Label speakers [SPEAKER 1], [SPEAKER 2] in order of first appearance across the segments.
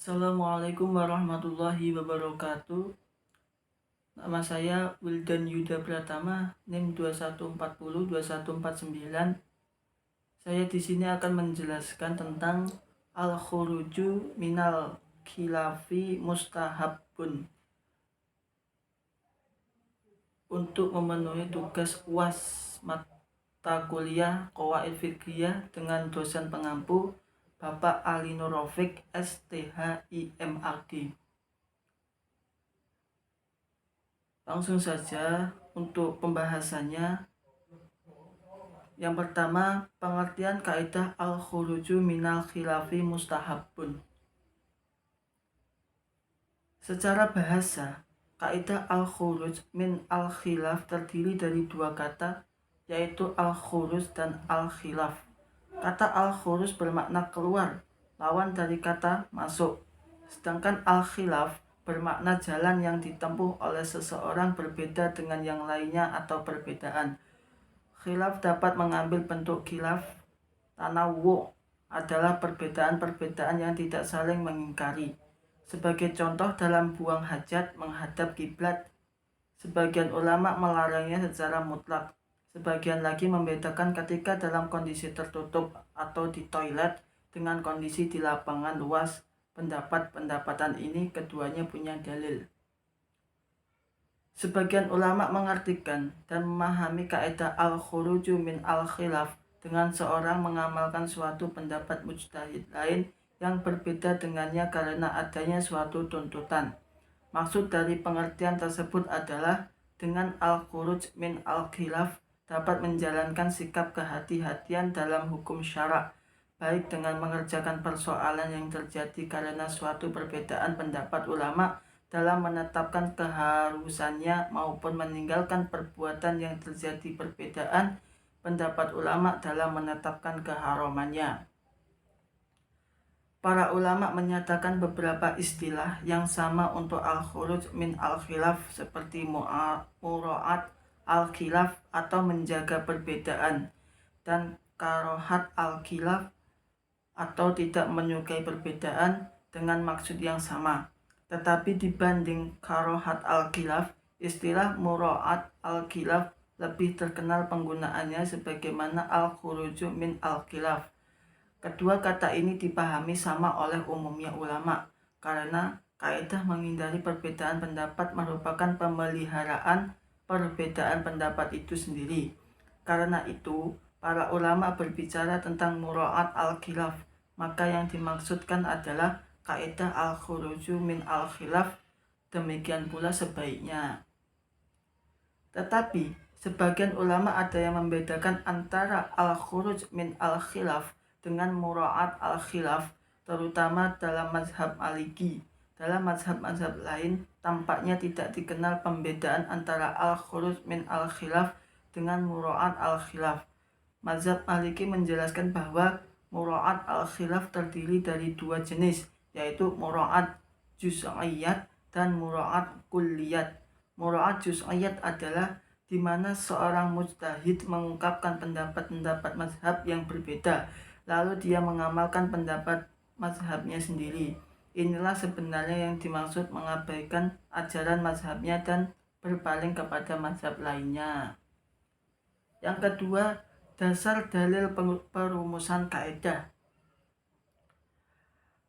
[SPEAKER 1] Assalamualaikum warahmatullahi wabarakatuh. Nama saya Wildan Yuda Pratama, NIM 21402149. Saya di sini akan menjelaskan tentang al-khuruju minal khilafi mustahabun. Untuk memenuhi tugas UAS mata kuliah Qawaid Fiqhiyah dengan dosen pengampu Bapak Ali Nur Rafiq STHIMAD. Langsung saja untuk pembahasannya. Yang pertama, pengertian kaidah al-khuruju minal khilafi mustahabun. Secara bahasa, kaidah al-khuruj min al-khilaf terdiri dari dua kata, yaitu al-khuruj dan al-khilaf. Kata al-khuruj bermakna keluar, lawan dari kata masuk. Sedangkan al-khilaf bermakna jalan yang ditempuh oleh seseorang berbeda dengan yang lainnya atau perbedaan. Khilaf dapat mengambil bentuk khilaf tanawwu, adalah perbedaan-perbedaan yang tidak saling mengingkari. Sebagai contoh dalam buang hajat menghadap kiblat, sebagian ulama melarangnya secara mutlak. Sebagian lagi membedakan ketika dalam kondisi tertutup atau di toilet dengan kondisi di lapangan luas. Pendapat-pendapatan ini keduanya punya dalil. Sebagian ulama mengartikan dan memahami kaidah al-khuruju min al-khilaf dengan seorang mengamalkan suatu pendapat mujtahid lain yang berbeda dengannya karena adanya suatu tuntutan. Maksud dari pengertian tersebut adalah dengan al-khuruj min al-khilaf dapat menjalankan sikap kehati-hatian dalam hukum syarak, baik dengan mengerjakan persoalan yang terjadi karena suatu perbedaan pendapat ulama dalam menetapkan keharusannya maupun meninggalkan perbuatan yang terjadi perbedaan pendapat ulama dalam menetapkan keharamannya. Para ulama menyatakan beberapa istilah yang sama untuk al-khuruj min al-khilaf seperti mura'at al-khilaf atau menjaga perbedaan, dan karohat al-khilaf atau tidak menyukai perbedaan dengan maksud yang sama. Tetapi dibanding karohat al-khilaf, istilah mura'at al-khilaf lebih terkenal penggunaannya sebagaimana al-khuruju min al-khilaf. Kedua kata ini dipahami sama oleh umumnya ulama karena kaidah menghindari perbedaan pendapat merupakan pemeliharaan perbedaan pendapat itu sendiri. Karena itu, para ulama berbicara tentang mura'at al-khilaf, maka yang dimaksudkan adalah kaidah al-khuruju min al-khilaf. Demikian pula sebaiknya. Tetapi sebagian ulama ada yang membedakan antara al-khuruj min al-khilaf dengan mura'at al-khilaf, terutama dalam mazhab Maliki. Dalam mazhab-mazhab lain, tampaknya tidak dikenal pembedaan antara al-khuruj min al-khilaf dengan mura'at al-khilaf. Mazhab Maliki menjelaskan bahwa mura'at al-khilaf terdiri dari dua jenis, yaitu mura'at juz'iyat dan mura'at kulliyat. Mura'at juz'iyat adalah di mana seorang mujtahid mengungkapkan pendapat-pendapat mazhab yang berbeda, lalu dia mengamalkan pendapat mazhabnya sendiri. Inilah sebenarnya yang dimaksud mengabaikan ajaran mazhabnya dan berpaling kepada mazhab lainnya. Yang kedua, dasar dalil perumusan kaidah.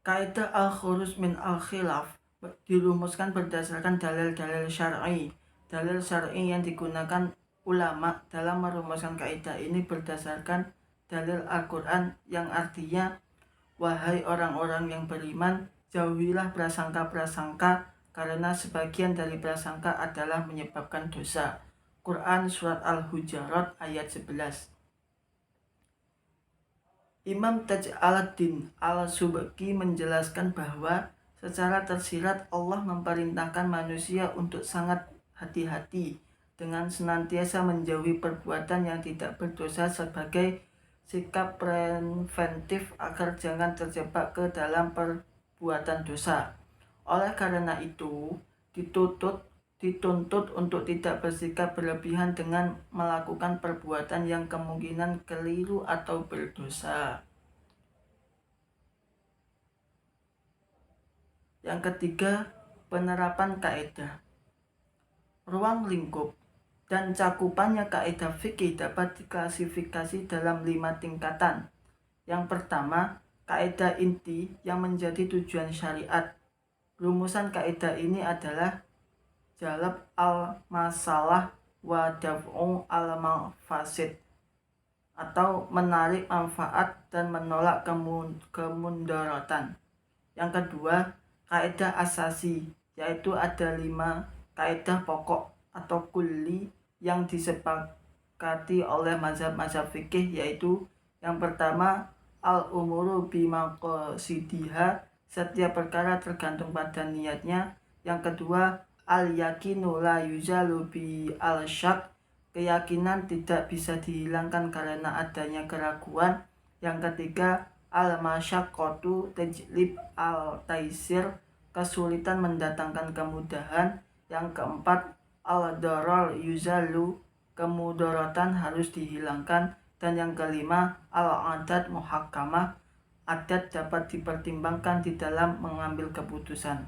[SPEAKER 1] Kaidah al-khuruj min al-khilaf dirumuskan berdasarkan dalil-dalil syar'i. Dalil syar'i yang digunakan ulama dalam merumuskan kaidah ini berdasarkan dalil Al-Quran yang artinya, wahai orang-orang yang beriman, jauhilah prasangka-prasangka karena sebagian dari prasangka adalah menyebabkan dosa. Quran Surat Al-Hujarat ayat 11. Imam Taj al-Din al-Subki menjelaskan bahwa secara tersirat Allah memerintahkan manusia untuk sangat hati-hati dengan senantiasa menjauhi perbuatan yang tidak berdosa sebagai sikap preventif agar jangan terjebak ke dalam perbuatan dosa. Oleh karena itu, dituntut untuk tidak bersikap berlebihan dengan melakukan perbuatan yang kemungkinan keliru atau berdosa. Yang ketiga, penerapan kaidah. Ruang lingkup dan cakupannya kaidah fikih dapat diklasifikasi dalam 5 tingkatan. Yang pertama, kaidah inti yang menjadi tujuan syariat. Rumusan kaidah ini adalah jalab al-masalah wa daf'u al-mafasid, atau menarik manfaat dan menolak kemundaratan. Yang kedua, kaidah asasi, yaitu ada 5 kaidah pokok atau kulli yang disepakati oleh mazhab-mazhab fikih, yaitu yang pertama, al-umuru bimaqasidiha, setiap perkara tergantung pada niatnya. Yang kedua, al-yakinu la yuzalu bi al-syak, keyakinan tidak bisa dihilangkan karena adanya keraguan. Yang ketiga, al-masyaqqatu tajlib al-taisir, kesulitan mendatangkan kemudahan. Yang keempat, al-darar yuzalu, kemudaratan harus dihilangkan. Dan yang kelima, al-adat muhakkamah, adat dapat dipertimbangkan di dalam mengambil keputusan.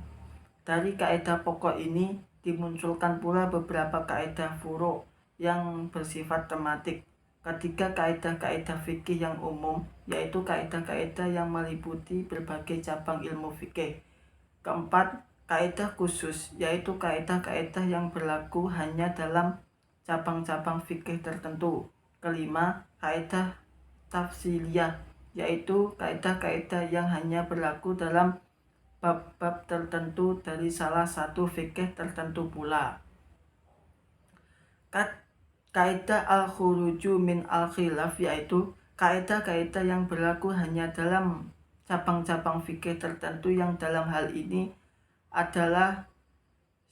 [SPEAKER 1] Dari kaidah pokok ini dimunculkan pula beberapa kaidah furu' yang bersifat tematik. Ketiga, kaidah-kaidah fikih yang umum, yaitu kaidah-kaidah yang meliputi berbagai cabang ilmu fikih. Keempat, kaidah khusus, yaitu kaidah-kaidah yang berlaku hanya dalam cabang-cabang fikih tertentu. Kelima, kaidah tafsiliyah, yaitu kaidah-kaidah yang hanya berlaku dalam bab-bab tertentu dari salah satu fikih tertentu pula. Kaidah al-khuruju min al-khilaf, yaitu kaidah-kaidah yang berlaku hanya dalam cabang-cabang fikih tertentu yang dalam hal ini adalah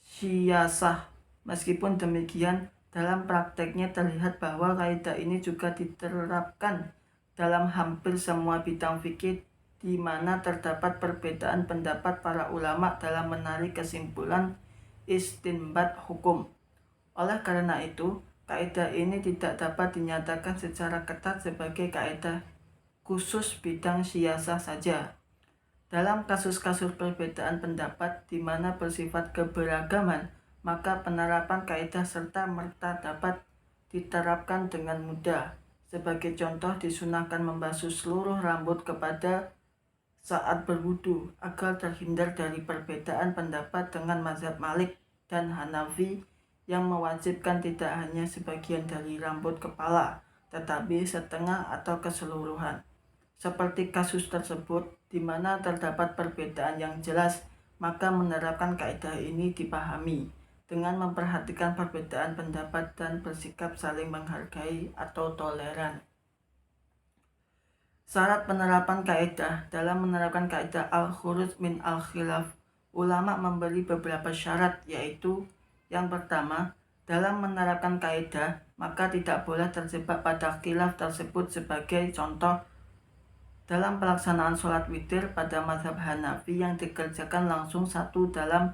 [SPEAKER 1] siyasah. Meskipun demikian, dalam prakteknya terlihat bahwa kaidah ini juga diterapkan dalam hampir semua bidang fikih di mana terdapat perbedaan pendapat para ulama dalam menarik kesimpulan istinbat hukum. Oleh karena itu, kaidah ini tidak dapat dinyatakan secara ketat sebagai kaidah khusus bidang siyasah saja. Dalam kasus-kasus perbedaan pendapat di mana bersifat keberagaman, maka penerapan kaidah serta merta dapat diterapkan dengan mudah. Sebagai contoh, disunahkan membasuh seluruh rambut kepada saat berwudu agar terhindar dari perbedaan pendapat dengan mazhab Malik dan Hanafi yang mewajibkan tidak hanya sebagian dari rambut kepala, tetapi setengah atau keseluruhan. Seperti kasus tersebut, di mana terdapat perbedaan yang jelas, maka menerapkan kaidah ini dipahami dengan memperhatikan perbedaan pendapat dan bersikap saling menghargai atau toleran. Syarat penerapan kaidah. Dalam menerapkan kaidah al-khuruj min al-khilaf, ulama memberi beberapa syarat, yaitu yang pertama, dalam menerapkan kaidah, maka tidak boleh terjebak pada khilaf tersebut. Sebagai contoh, dalam pelaksanaan sholat witir pada mazhab Hanafi yang dikerjakan langsung dalam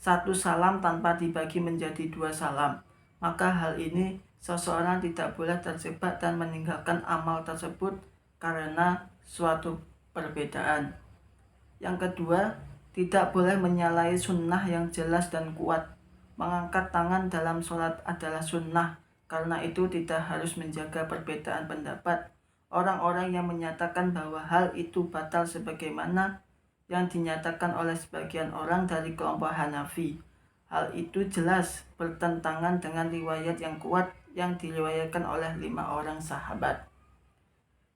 [SPEAKER 1] satu salam tanpa dibagi menjadi 2 salam, maka hal ini seseorang tidak boleh terjebak dan meninggalkan amal tersebut karena suatu perbedaan. Yang kedua, tidak boleh menyalahi sunnah yang jelas dan kuat. Mengangkat tangan dalam sholat adalah sunnah, karena itu tidak harus menjaga perbedaan pendapat. Orang-orang yang menyatakan bahwa hal itu batal sebagaimana yang dinyatakan oleh sebagian orang dari kelompok Hanafi. Hal itu jelas bertentangan dengan riwayat yang kuat yang diriwayatkan oleh 5 orang sahabat.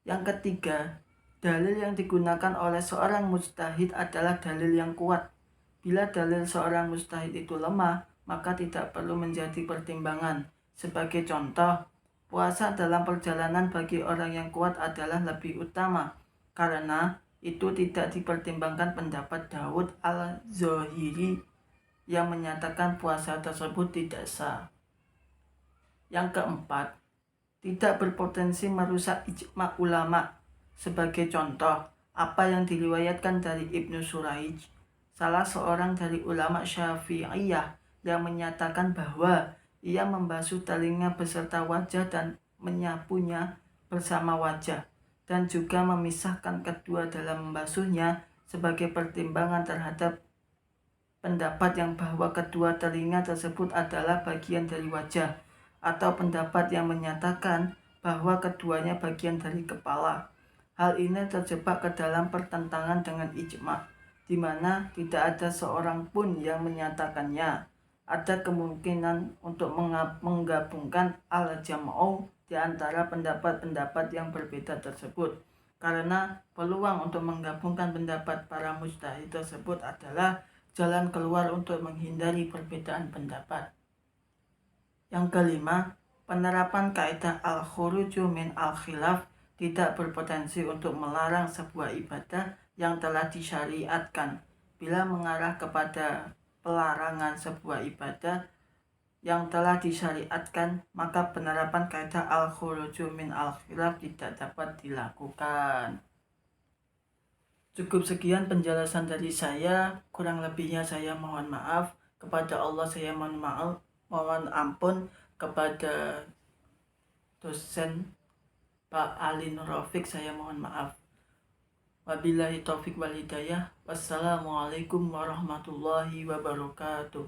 [SPEAKER 1] Yang ketiga, dalil yang digunakan oleh seorang mujtahid adalah dalil yang kuat. Bila dalil seorang mujtahid itu lemah, maka tidak perlu menjadi pertimbangan. Sebagai contoh, puasa dalam perjalanan bagi orang yang kuat adalah lebih utama, karena itu tidak dipertimbangkan pendapat Daud al-Zahiri yang menyatakan puasa tersebut tidak sah. Yang keempat, tidak berpotensi merusak ijma ulama. Sebagai contoh, apa yang diriwayatkan dari Ibnu Suraij, salah seorang dari ulama Syafi'iyah, yang menyatakan bahwa ia membasuh telinga beserta wajah dan menyapunya bersama wajah, dan juga memisahkan kedua dalam membasuhnya sebagai pertimbangan terhadap pendapat yang bahwa kedua telinga tersebut adalah bagian dari wajah, atau pendapat yang menyatakan bahwa keduanya bagian dari kepala. Hal ini terjebak ke dalam pertentangan dengan ijma', di mana tidak ada seorang pun yang menyatakannya. Ada kemungkinan untuk menggabungkan al-jam'u di antara pendapat-pendapat yang berbeda tersebut, karena peluang untuk menggabungkan pendapat para mujtahid tersebut adalah jalan keluar untuk menghindari perbedaan pendapat. Yang kelima, penerapan kaidah al-khuruju min al-khilaf tidak berpotensi untuk melarang sebuah ibadah yang telah disyariatkan. Bila mengarah kepada pelarangan sebuah ibadah yang telah disyariatkan, maka penerapan kaidah al-khuruju min al-khilaf tidak dapat dilakukan. Cukup sekian penjelasan dari saya, kurang lebihnya saya mohon maaf. Kepada Allah saya mohon ampun, kepada dosen Pak Ali Nur Rafiq saya mohon maaf. Wabillahi taufik wal hidayah. Wassalamualaikum warahmatullahi wabarakatuh.